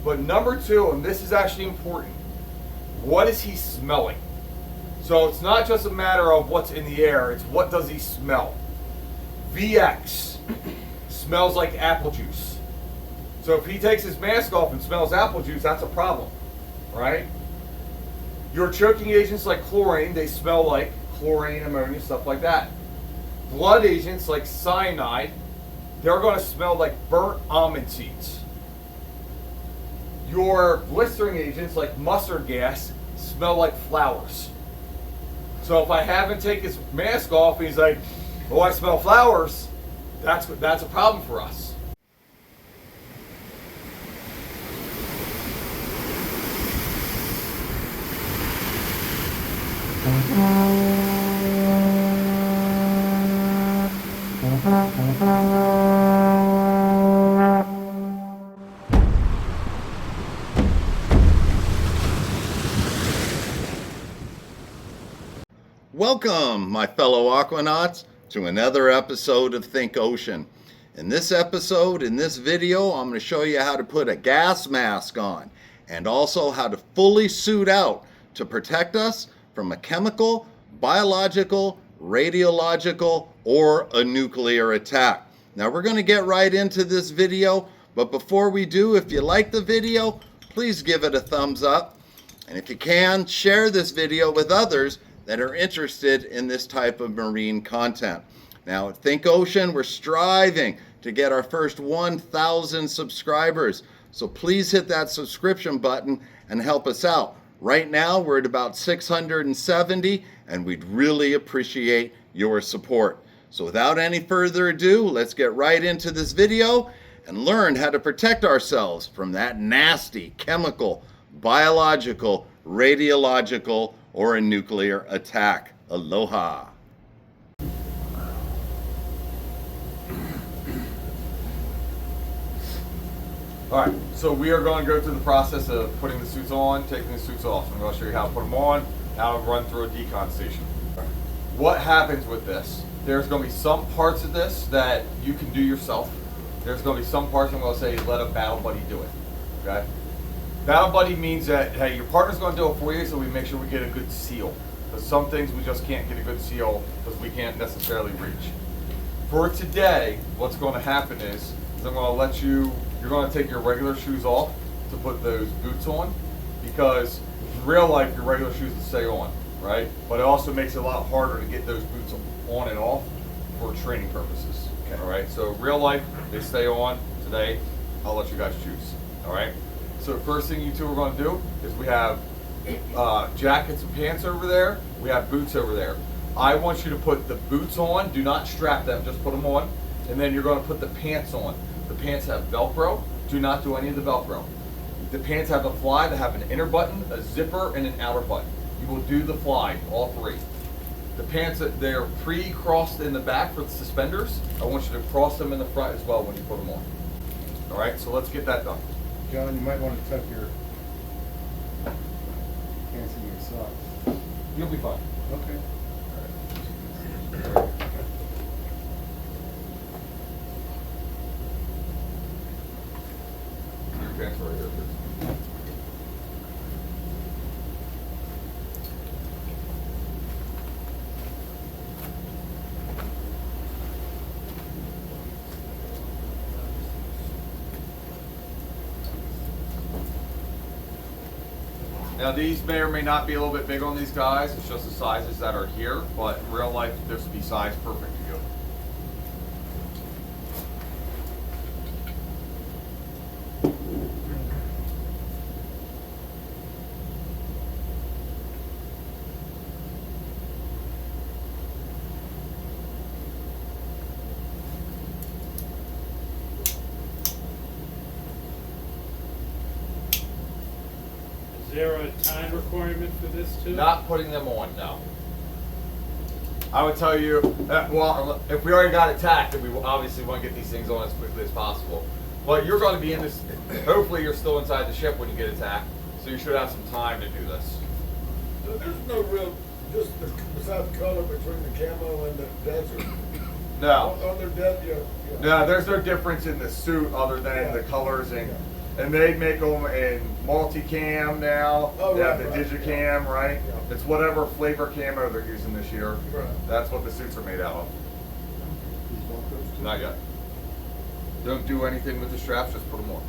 But number two, and this is actually important, what is he smelling? So it's not just a matter of what's in the air, it's what does he smell. VX smells like apple juice. So if he takes his mask off and smells apple juice, that's a problem, right? Your choking agents like chlorine, they smell like chlorine, ammonia, stuff like that. Blood agents like cyanide, they're going to smell like burnt almond seeds. Your blistering agents like mustard gas smell like flowers. So if I have him take his mask off and he's like, oh, I smell flowers, that's a problem for us. Welcome, my fellow Aquanauts, to another episode of Think Ocean. In this episode, in this video, I'm going to show you how to put a gas mask on and also how to fully suit out to protect us from a chemical, biological, radiological, or a nuclear attack. Now we're going to get right into this video, but before we do, if you like the video, please give it a thumbs up. And if you can, share this video with others that are interested in this type of marine content. Now at Think Ocean, we're striving to get our first 1,000 subscribers. So please hit that subscription button and help us out. Right now, we're at about 670, and we'd really appreciate your support. So without any further ado, let's get right into this video and learn how to protect ourselves from that nasty chemical, biological, radiological, or a nuclear attack. Aloha. All right, so we are going to go through the process of putting the suits on, taking the suits off. I'm going to show you how to put them on, how to run through a decon station. What happens with this? There's going to be some parts of this that you can do yourself. There's going to be some parts I'm going to say let a battle buddy do it. Okay? Battle buddy means that, hey, your partner's going to do it for you, so we make sure we get a good seal. Because some things we just can't get a good seal because we can't necessarily reach. For today, what's going to happen is I'm going to let you're going to take your regular shoes off to put those boots on, because in real life your regular shoes will stay on, right? But it also makes it a lot harder to get those boots on and off for training purposes. Okay. All right, so real life they stay on. Today I'll let you guys choose. All right, so first thing you two are going to do is we have jackets and pants over there, we have boots over there. I want you to put the boots on, do not strap them, just put them on, and then you're going to put the pants on. The pants have Velcro. Do not do any of the Velcro. The pants have a fly that have an inner button, a zipper, and an outer button. You will do the fly, all three. The pants, they're pre-crossed in the back for the suspenders. I want you to cross them in the front as well when you put them on. All right, so let's get that done. John, you might want to tuck your pants in your socks. You'll be fine. Okay. Your pants are right here, please. Now these may or may not be a little bit big on these guys, it's just the sizes that are here, but in real life this would be size perfect to you. Is there a time requirement for this too? Not putting them on, no. I would tell you, well, if we already got attacked, then we obviously want to get these things on as quickly as possible. But you're going to be in this, hopefully you're still inside the ship when you get attacked, so you should have some time to do this. So there's no real, just besides color between the camo and the desert. No. On their desert, No, there's no difference in the suit other than Yeah. the colors and And they make them in multicam now. Oh, They have right, the right, digicam, right? Yeah. It's whatever flavor camo they're using this year. Right. That's what the suits are made out of. Not yet. Don't do anything with the straps, just put them on.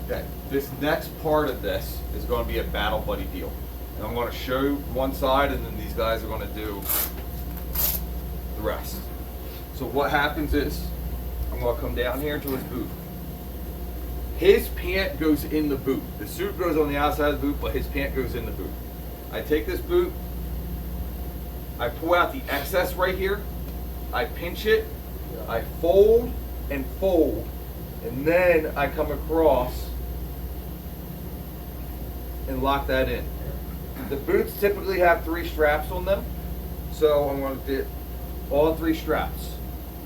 Okay, this next part of this is going to be a battle buddy deal. And I'm going to show you one side, and then these guys are going to do the rest. So what happens is, I'm going to come down here to his boot. His pant goes in the boot. The suit goes on the outside of the boot, but his pant goes in the boot. I take this boot, I pull out the excess right here, I pinch it, I fold, and then I come across and lock that in. The boots typically have 3 straps on them, so I'm going to do all 3 straps.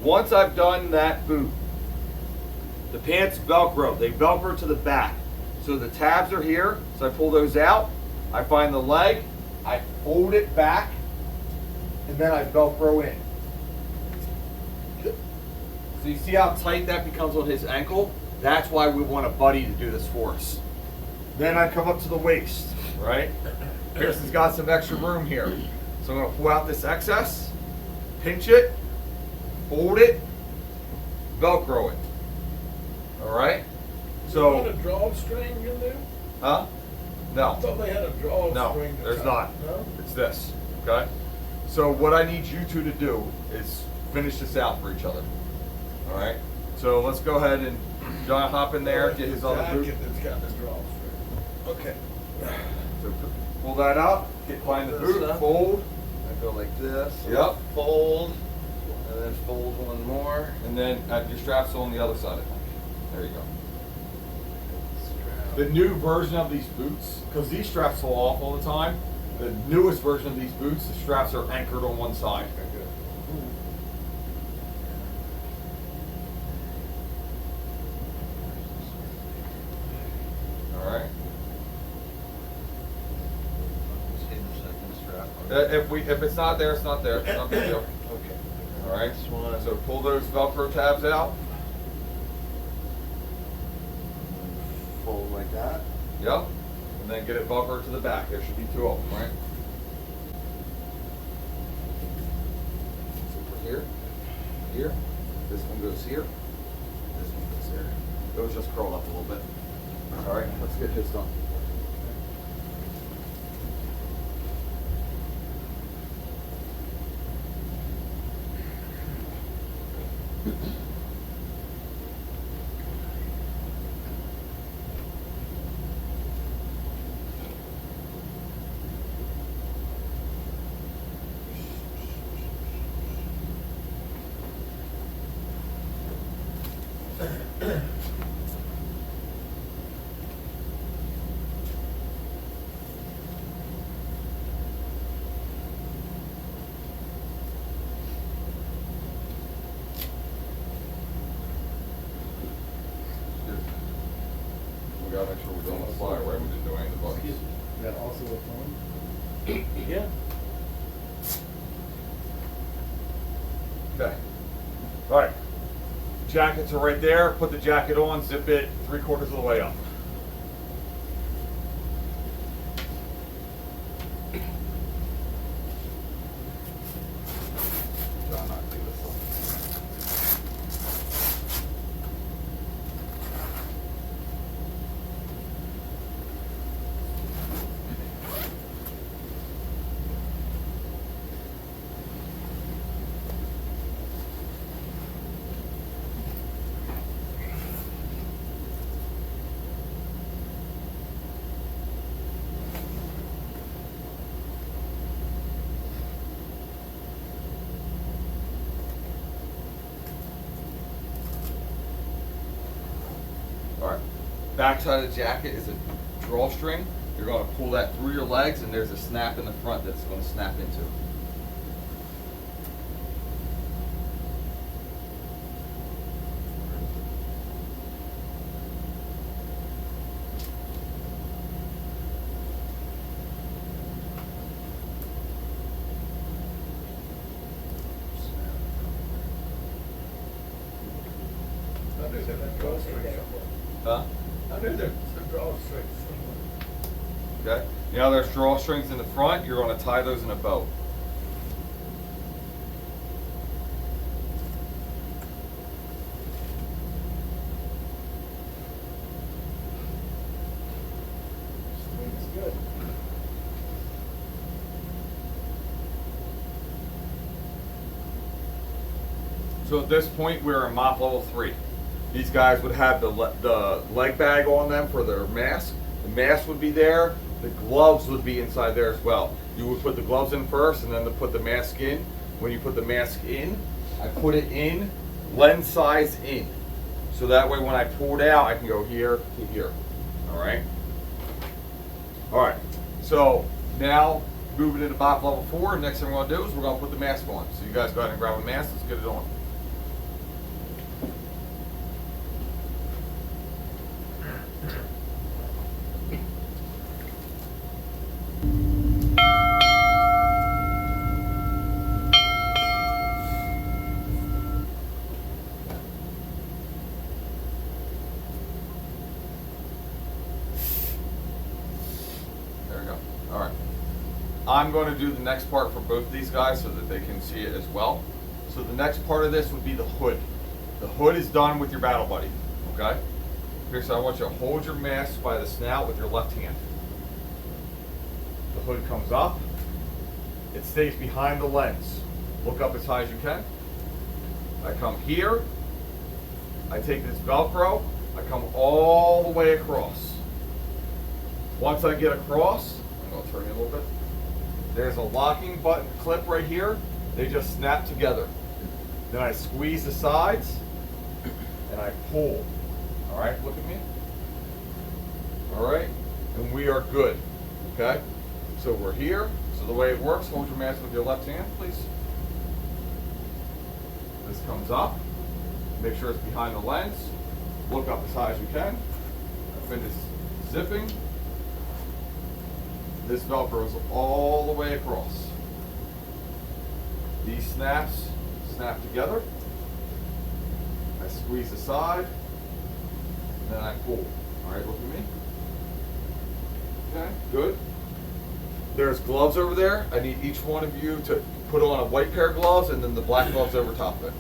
Once I've done that boot, the pants Velcro. They Velcro to the back. So the tabs are here, so I pull those out, I find the leg, I fold it back, and then I Velcro in. So you see how tight that becomes on his ankle? That's why we want a buddy to do this for us. Then I come up to the waist, right? Pearson's got some extra room here. So I'm gonna pull out this excess, pinch it, fold it, Velcro it. All right? So. So, a drawstring in there? huh? I No, thought they had a drawstring. no, there's not. No? It's this, okay? So what I need you two to do is finish this out for each other. All right? So let's go ahead and John hop in there, get his other boot. Jacket that's got the drawstring. Okay. So pull that out, find the boot, fold, I go like this. Yep. Fold, and then fold one more. and then your straps on the other side, I think. There you go. The new version of these boots, because these straps fall off all the time, the newest version of these boots, the straps are anchored on one side. All right. Just hit the second strap. If it's not there, it's not there. It's not a big deal. Okay. All right. This one. So pull those Velcro tabs out. Fold like that. Yep. And then get it Velcro to the back. There should be 2 of them, right? So for here, here. This one goes here. This one goes here. Those just curled up a little bit. All right. Let's get this done. We gotta make sure we're doing the fly right. We didn't do any of the buttons. Is that also a phone? Yeah. Okay. All right. Jackets are right there. Put the jacket on, zip it 3/4 of the way up. Try not to do this one. All right. Backside of the jacket is a drawstring. You're going to pull that through your legs, and there's a snap in the front that's going to snap into. knew there was drawstrings Huh? somewhere. I knew there was some drawstrings somewhere. Okay. Now there's drawstrings in the front. You're going to tie those in a bow. Swing is good. So at this point, we're in mop level 3. These guys would have the leg bag on them for their mask. The mask would be there. The gloves would be inside there as well. You would put the gloves in first and then to put the mask in. When you put the mask in, I put it in lens size in. So that way when I pull it out, I can go here to here. All right? All right. So now moving into mop level 4, next thing we're going to do is we're going to put the mask on. So you guys go ahead and grab a mask. Let's get it on. There we go. All right. I'm going to do the next part for both of these guys so that they can see it as well. So the next part of this would be the hood. The hood is done with your battle buddy. Okay? Here, so I want you to hold your mask by the snout with your left hand. The hood comes up. It stays behind the lens. Look up as high as you can. I come here. I take this Velcro. I come all the way across. Once I get across, I'm going to turn you a little bit. There's a locking button clip right here. They just snap together. Then I squeeze the sides and I pull. All right, look at me. All right, and we are good. Okay, so we're here. So the way it works, hold your mask with your left hand, please. This comes up. Make sure it's behind the lens. Look up as high as you can. I finish zipping. This Velcro is all the way across. These snaps snap together. I squeeze the side, and then I pull. All right, look at me. Okay, good. There's gloves over there. I need each one of you to put on a white pair of gloves and then the black gloves over top of it.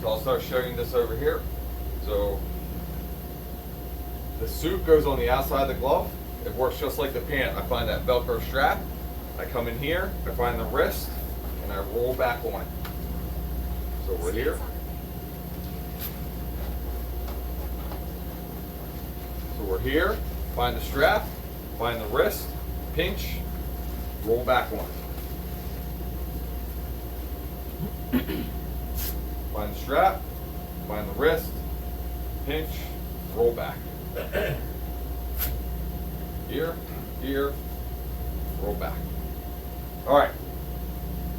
So I'll start showing this over here. So the suit goes on the outside of the glove. It works just like the pant. I find that Velcro strap. I come in here, I find the wrist, and I roll back on it. So we're here. So we're here, find the strap, find the wrist, pinch, roll back on it. Find the strap, find the wrist, pinch, roll back. Here, here, roll back. All right,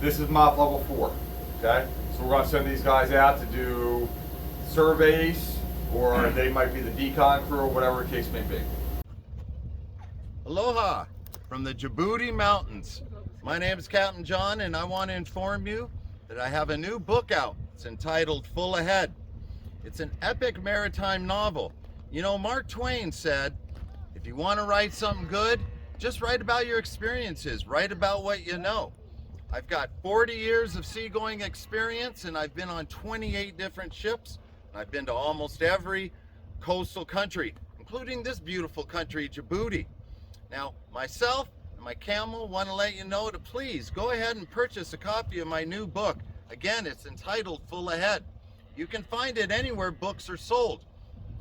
this is mop level 4, okay? So we're gonna send these guys out to do surveys, or they might be the decon crew, or whatever the case may be. Aloha from the Djibouti Mountains. My name is Captain John, and I want to inform you that I have a new book out. It's entitled Full Ahead. It's an epic maritime novel. You know, Mark Twain said, if you want to write something good, just write about your experiences, write about what you know. I've got 40 years of seagoing experience, and I've been on 28 different ships. And I've been to almost every coastal country, including this beautiful country, Djibouti. Now, myself and my camel want to let you know to please go ahead and purchase a copy of my new book. Again, it's entitled Full Ahead. You can find it anywhere books are sold.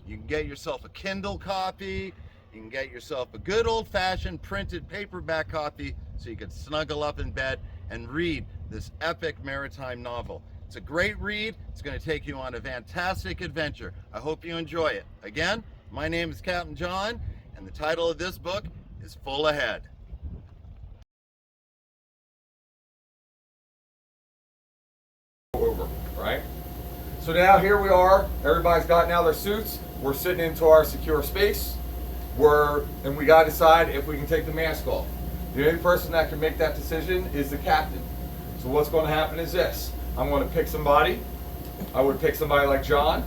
You can get yourself a Kindle copy. You can get yourself a good old-fashioned printed paperback copy so you can snuggle up in bed and read this epic maritime novel. It's a great read. It's going to take you on a fantastic adventure. I hope you enjoy it. Again, my name is Captain John, and the title of this book is Full Ahead. Over, right? So now here we are. Everybody's got now their suits. We're sitting into our secure space. And we got to decide if we can take the mask off. The only person that can make that decision is the captain. So what's going to happen is this. I'm going to pick somebody. I would pick somebody like John.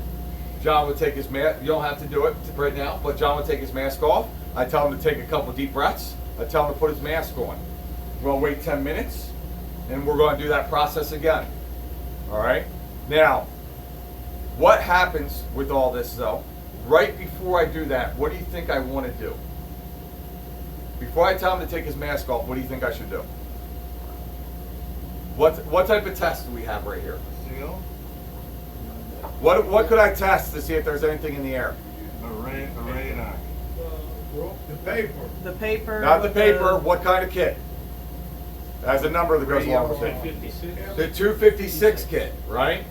John would take his mask. You don't have to do it right now, but John would take his mask off. I tell him to take a couple deep breaths. I tell him to put his mask on. We're going to wait 10 minutes, and we're going to do that process again. All right? Now, what happens with all this, though? Right before I do that, what do you think I want to do? Before I tell him to take his mask off, what do you think I should do? What type of test do we have right here? Seal, What could I test to see if there's anything in the air? a radar. The paper. The paper. Not the with paper. What kind of kit? Has a number that goes along with it. 56? The 256 kit, right?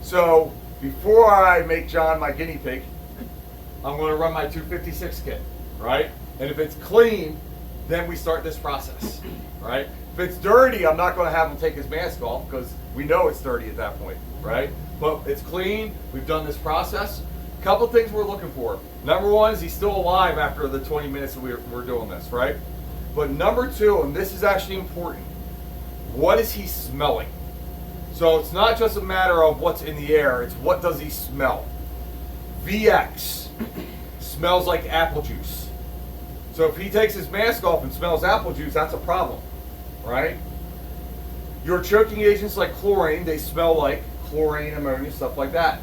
So before I make John my guinea pig, I'm going to run my 256 kit, right? And if it's clean, then we start this process, right? If it's dirty, I'm not going to have him take his mask off because we know it's dirty at that point, right? But it's clean. We've done this process. Couple things we're looking for. Number one is he's still alive after the 20 minutes that we're doing this, right? But number two, and this is actually important, what is he smelling? So it's not just a matter of what's in the air, it's what does he smell? VX smells like apple juice. So if he takes his mask off and smells apple juice, that's a problem, right? Your choking agents like chlorine, they smell like chlorine, ammonia, stuff like that.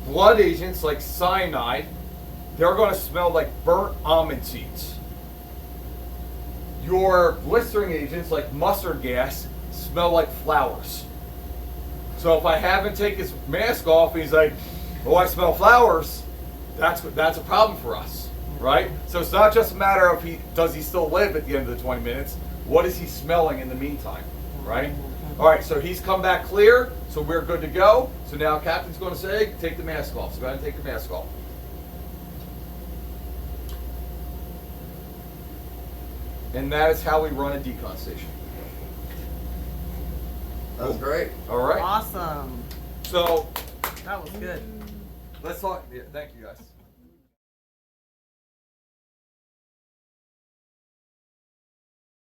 Blood agents like cyanide, they're going to smell like burnt almond seeds. Your blistering agents like mustard gas smell like flowers. So if I have him take his mask off and he's like, oh, I smell flowers, that's a problem for us, right? So it's not just a matter of does he still live at the end of the 20 minutes, what is he smelling in the meantime, right? All right, so he's come back clear, so we're good to go. So now Captain's going to say, take the mask off. So go ahead and take your mask off. And that is how we run a decon station. That was great. All right. Awesome. So That was good. let's talk. Yeah, thank you guys.